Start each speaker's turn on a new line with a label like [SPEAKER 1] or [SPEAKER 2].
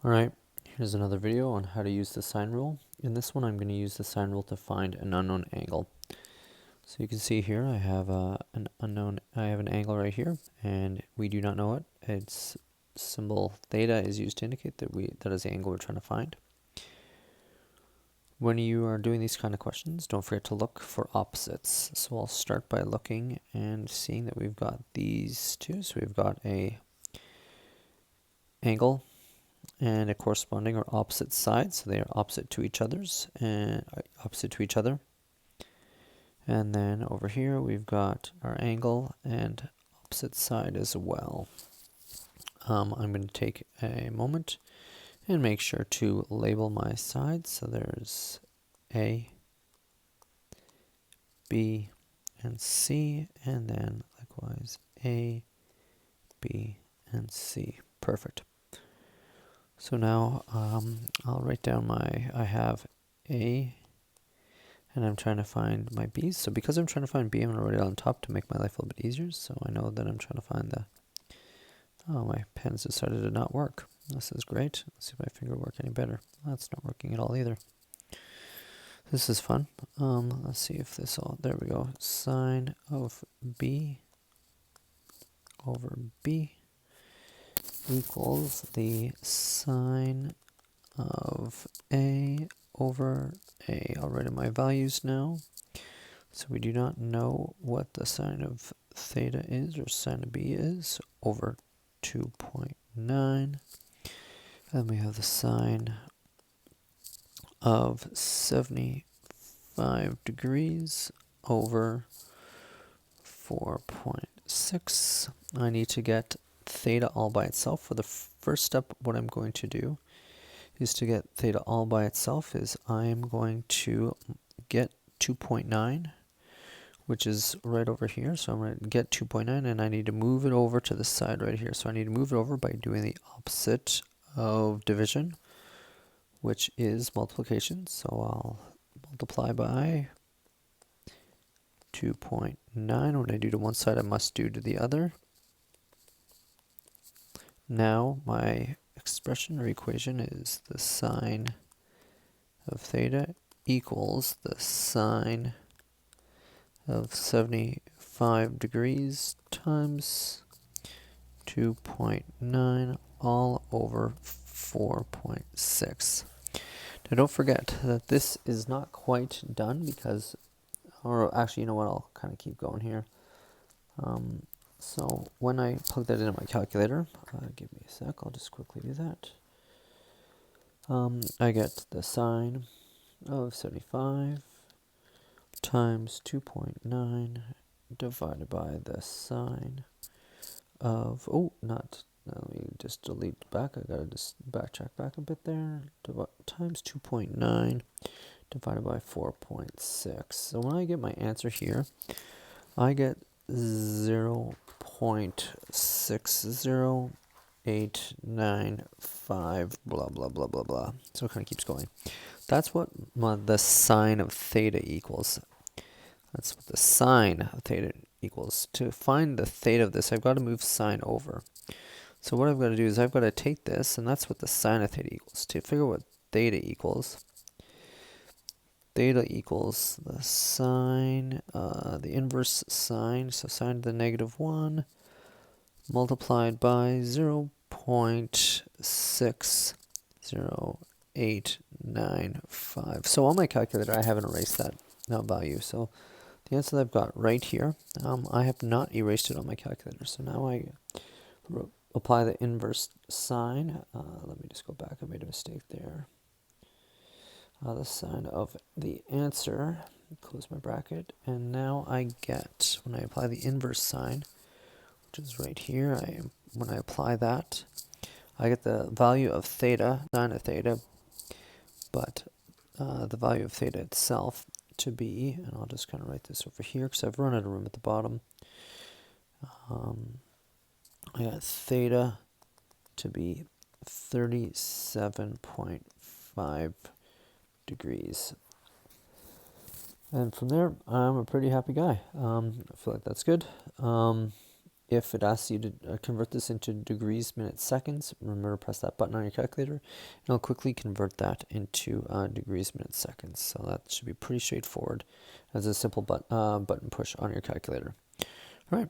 [SPEAKER 1] Alright, here's another video on how to use the sine rule. In this one I'm going to use the sine rule to find an unknown angle. So you can see here I have an angle right here, and we do not know it. Its symbol theta is used to indicate that is the angle we're trying to find. When you are doing these kind of questions, don't forget to look for opposites. So I'll start by looking and seeing that we've got these two. So we've got a angle and a corresponding or opposite side, so they are opposite to each other. And then over here we've got our angle and opposite side as well. I'm going to take a moment and make sure to label my sides. So there's A, B, and C, and then likewise A, B, and C. Perfect. So now I'll write down I have A, and I'm trying to find my B's. So because I'm trying to find B, I'm going to write it on top to make my life a little bit easier. So I know that I'm trying to find oh, my pen's decided to not work. This is great. Let's see if my finger work any better. That's not working at all either. This is fun. Let's see if this all, there we go. Sine of B over B equals the sine of A over A. I'll write in my values now. So we do not know what the sine of theta is, or sine of B is, over 2.9. Then we have the sine of 75 degrees over 4.6. I need to get theta all by itself. For the first step, what I'm going to do is to get theta all by itself is I'm going to get 2.9, which is right over here. So I'm going to get 2.9, and I need to move it over to the side right here. So I need to move it over by doing the opposite of division, which is multiplication. So I'll multiply by 2.9. What I do to one side, I must do to the other. Now my expression or equation is the sine of theta equals the sine of 75 degrees times 2.9 all over 4.6. Now don't forget that this is not quite done because, or actually, you know what, I'll kind of keep going here. So when I plug that into my calculator, give me a sec, I'll just quickly do that. I get the sine of 75 times 2.9 divided by the sine of, let me just delete back, I gotta just backtrack back a bit there, times 2.9 divided by 4.6. So when I get my answer here, I get 0.60895 blah blah blah blah blah. So it kind of keeps going. That's what the sine of theta equals. That's what the sine of theta equals. To find the theta of this, I've got to move sine over. So what I've got to do is I've got to take this, and that's what the sine of theta equals. To figure what theta equals the sine, the inverse sine, so sine to the -1 multiplied by 0.60895. So on my calculator, I haven't erased that value. So the answer that I've got right here, I have not erased it on my calculator. So now I apply the inverse sine. Let me just go back. I made a mistake there. The sine of the answer, close my bracket, and now I get, when I apply the inverse sine, which is right here, when I apply that, I get the value of theta, sine of theta, but the value of theta itself to be, and I'll just kind of write this over here because I've run out of room at the bottom, I got theta to be 37.5 degrees. And from there, I'm a pretty happy guy. I feel like that's good. if it asks you to convert this into degrees, minutes, seconds, remember to press that button on your calculator, and it'll quickly convert that into degrees, minutes, seconds. So that should be pretty straightforward as a simple button push on your calculator. All right.